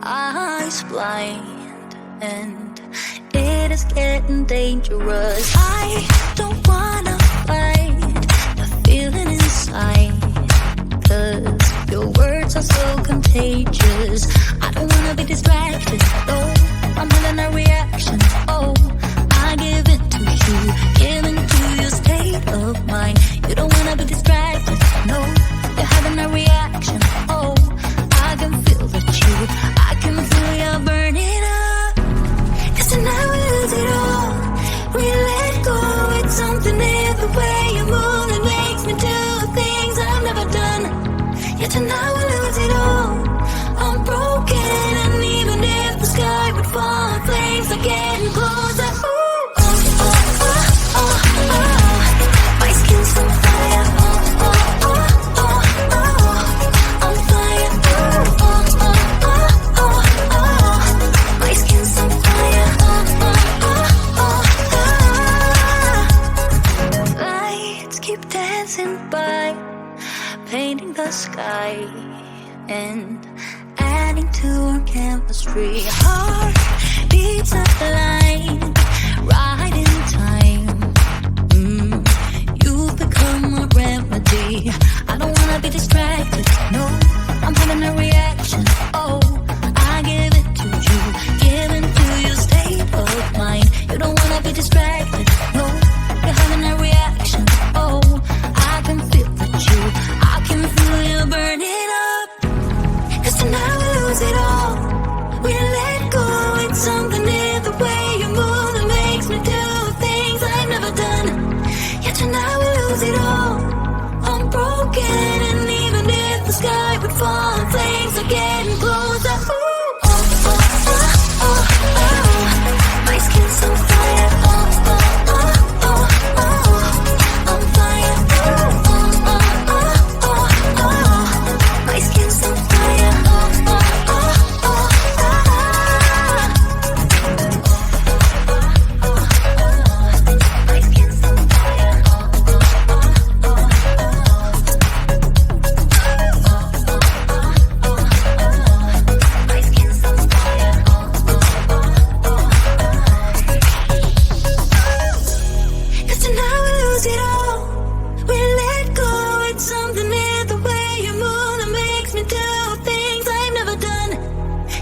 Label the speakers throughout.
Speaker 1: eyes blind, and it is getting dangerous. I don't wanna fight the feeling inside, 'cause your words are so contagious. I don't wanna be distracted, oh, I'm having a reaction, oh, I give it to you, give into your state of mind. You don't wanna be distracted, no, you're having a reaction, oh, I can feel the chill, I can feel you burning up. 'Cause tonight we lose it all, we let go. It's something in the way you move that makes me do things I've never done. Yeah, tonight we lose it all, I'm broken, and even if the sky would fall, flames are getting closer. Ooh, oh, oh, oh, oh, oh. My skin's on fire. Oh, oh, oh, oh, oh. On fire. Ooh, oh, oh, oh, oh, oh. My skin's on fire. Oh, oh, oh, oh, oh. Lights keep dancing by, painting the sky and adding to our chemistry. Heart beats aligned, right in time. You've become a remedy. I don't wanna be distracted, no, I'm having a reaction, oh, I give it to you, give into your state of mind. You don't wanna be distracted, no, you're having a reaction, oh, I can feel the chill, I can feel you burning up. 'Cause tonight we lose it all, we let go. It's something in the way you move that makes me do things I've never done. Yeah, tonight we lose it all, I'm broken, and even if the sky would fall, flames are getting closer. Ooh, oh, oh, oh, oh, oh. My skin's on fire. Oh, oh, oh, oh, oh. On fire. Ooh, oh, oh, oh, oh, oh. My skin's on fire. Oh, oh, oh, oh, oh. My skin's on fire. My skin's on fire. 'Cause tonight we lose it all, we let go. It's something in the way you move that makes me do things I've never done.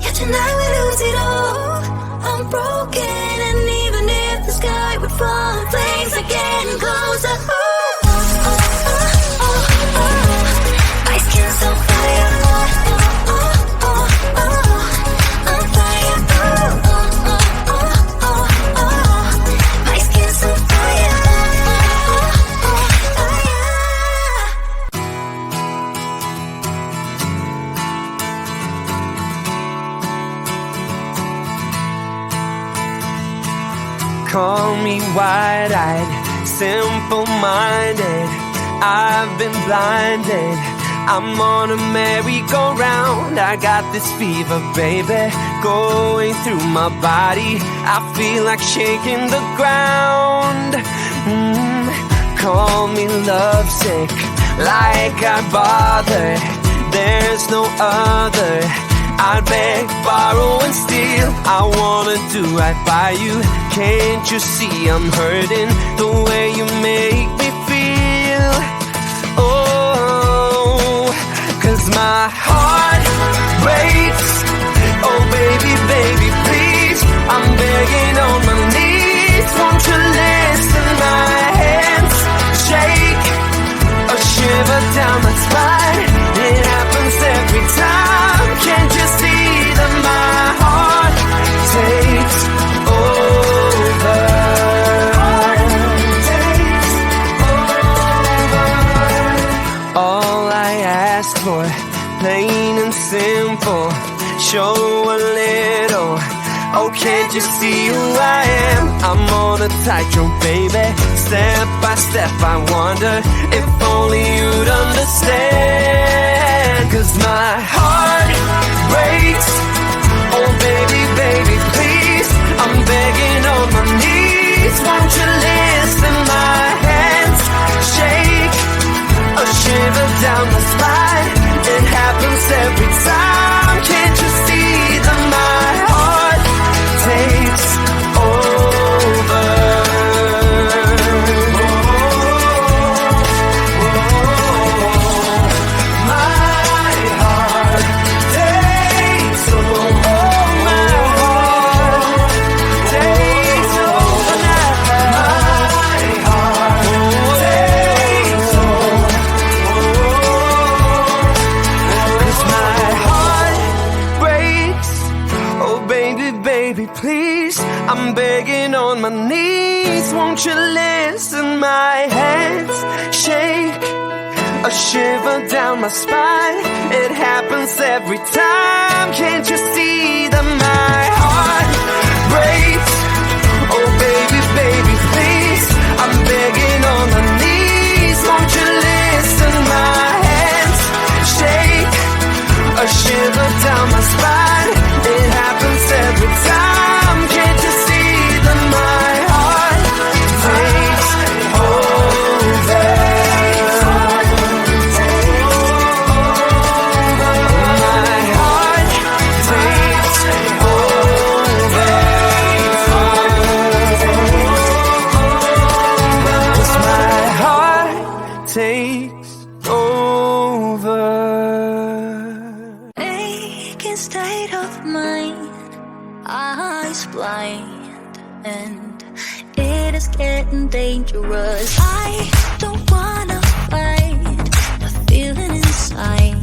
Speaker 1: Yeah, tonight we lose it all, I'm broken, and even if the sky would fall, flames are getting closer. Ooh, oh, oh, oh, oh, oh. My skin's on fire. Oh, oh, oh, oh. On fire. Ooh, oh, oh, oh, oh, oh. My skin's on fire. Oh, oh, oh, yeah.
Speaker 2: Call me wide-eyed, simple-minded. I've been blinded, I'm on a merry-go-round. I got this fever, baby, going through my body. I feel like shaking the ground. Call me lovesick, like I bother. There's no other. I'd beg, borrow, and steal. I wanna do right by you. Can't you see I'm hurting the way you make me feel? Oh, 'cause my heart breaks. Oh baby, baby, please, I'm begging on my knees. Won't you listen? My hands shake, a shiver down my spine. It happens every time. Can't you see that my heart takes over? Takes over. All I ask for, plain and simple, show a little. Oh, can't you see who I am? I'm on a tightrope, baby. Step by step, I wonder if only you'd understand. 'Cause my heart breaks. Oh, baby, baby, please, I'm begging on my knees. Won't you listen? My hands shake, a shiver down the spine. It happens every time. Can't you see the begging on my knees, won't you listen? My hands shake, a shiver down my spine. It happens every time. Can't you see that my heart breaks? Oh baby, baby, please, I'm begging on my knees, won't you listen? My hands shake, a shiver down my spine. It happens every time. Can't you see that my heart takes over? My heart takes over. 'Cause my heart takes over.
Speaker 1: Aching state of mind, eyes blind, and it is getting dangerous. I don't wanna fight the feeling inside,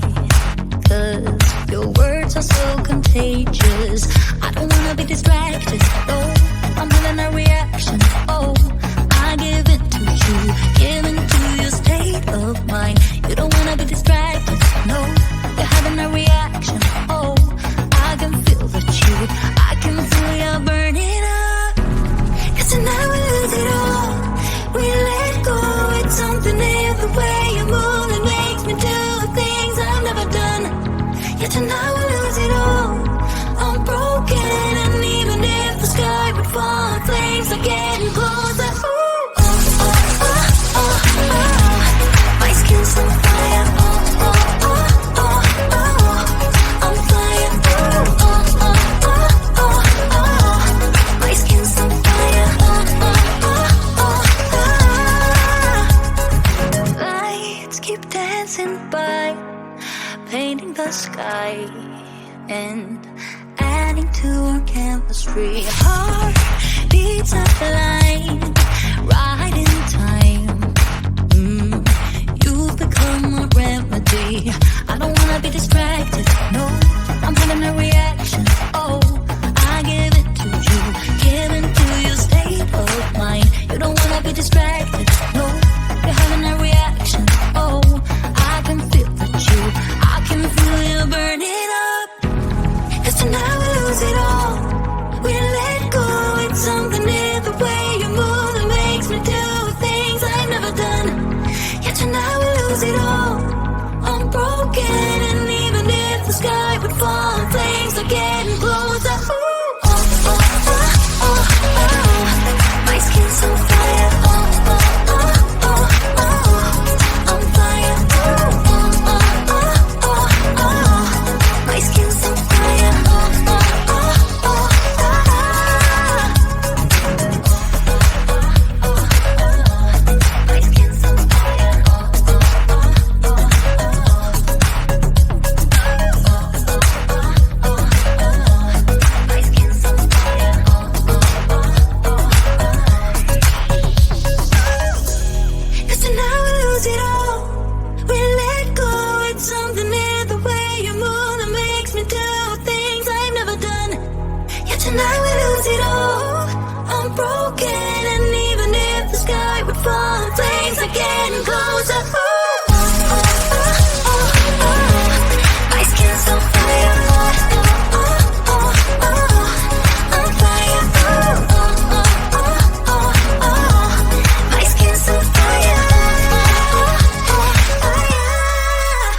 Speaker 1: 'cause your words are so contagious. I don't wanna be distracted, no, I'm having a reaction. Oh, I give in to you, give in to your state of mind. You don't wanna be distracted, no, you're having a reaction. Oh, I can feel the truth, I can feel you burning up. 'Cause tonight we lose it all, we let go. It's something in the way you move that makes me do things I've never done. Yeah, tonight we lose it all, I'm broken. And even if the sky would fall, flames are getting closer. Ooh, oh, oh, oh, oh, oh. My skin's on fire. Oh, oh, oh, oh, oh. I'm flying. Ooh, oh, oh, oh, oh, oh. My skin's on fire. Oh, oh, oh, oh, oh. Lights keep dancing by, painting the sky and adding to our chemistry. Heart beats up line, right in time. You've become a remedy. I don't wanna be distracted, no, I'm having a reaction. Oh, I give it to you, give into your state of mind. You don't wanna be distracted, no, you're having a reaction. Oh, I can feel the truth, I can feel you burning up. 'Cause tonight we lose it all, we let go. It's something in the way you move that makes me do things I've never done. Yeah, tonight we lose it all, I'm broken. And even if the sky would fall, flames are getting closer. Ooh, oh, oh, oh, oh, oh. My skin's on fire. Oh, oh, oh, oh, oh. I'm fire. Ooh, oh, oh, oh, oh, oh. My skin's on fire. Oh, oh, oh, oh, oh. My skin's on fire. My skin's on fire. 'Cause tonight we lose it all, we let go. It's something in the way you move that makes me do things I've never done. Yeah, tonight we lose it all, I'm broken. And even if the sky would fall, flames are getting closer. Ooh, oh, oh, oh, oh, oh. My skin's on fire. Oh, oh, oh, oh. I'm fire. Ooh, oh, oh, oh, oh, oh. My skin's on fire. Oh, oh, oh, yeah.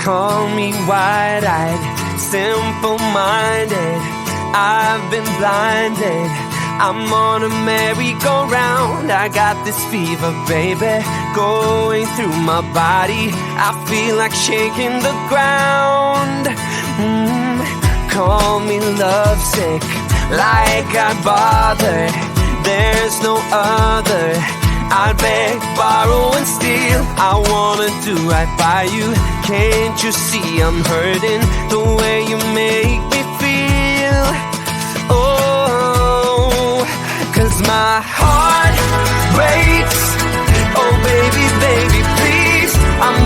Speaker 2: Call me wide-eyed, simple-minded. I've been blinded, I'm on a merry-go-round. I got this fever, baby, going through my body. I feel like shaking the ground. Call me lovesick, like I bother. There's no other. I'd beg, borrow, and steal. I wanna do right by you. Can't you see I'm hurting the way you make me feel? Oh, 'cause my heart breaks. Oh baby, baby, please, I'm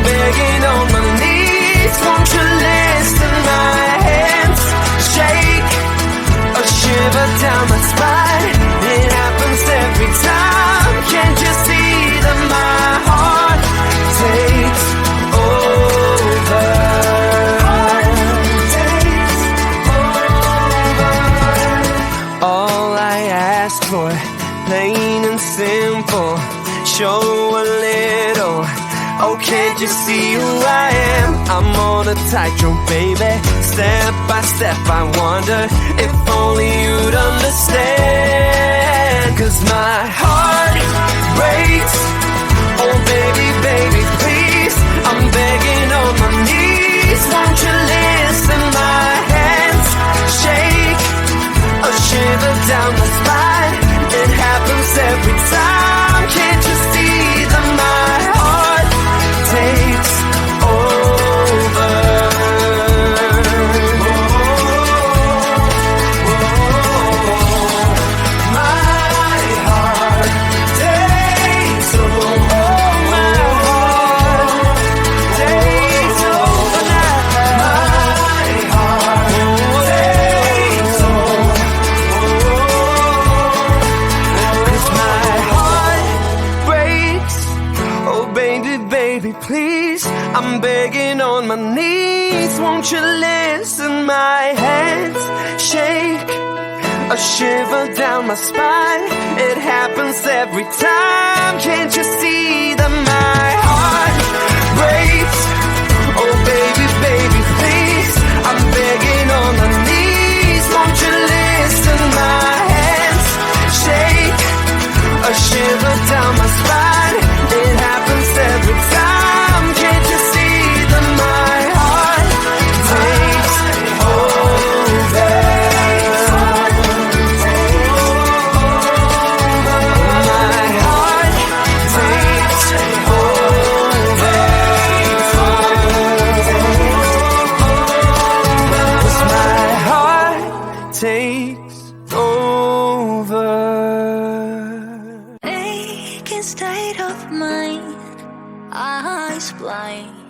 Speaker 2: Oh, can't you see who I am? I'm on a tightrope, baby. Step by step, I wonder if only you'd understand. 'Cause my heart breaks. Oh, baby, baby, please. I'm begging on my knees. Won't you listen? My hands shake, a shiver down my spine. It happens every time. Can't you see that my heart takes over? My heart takes over. My heart takes over now. My heart takes over. 'Cause my heart breaks. Oh, baby, baby, please. I'm begging on my knees. Won't you listen? My hands shake, a shiver down my spine. It happens every time. Can't you see that my heart breaks? Oh, baby, baby, please. I'm begging on my knees. Won't you listen? My hands shake, a shiver down my spine. It happens every time. Can't you see that my heart takes over? My heart takes over. 'Cause my heart takes over.
Speaker 1: Aching state of mind, eyes blind.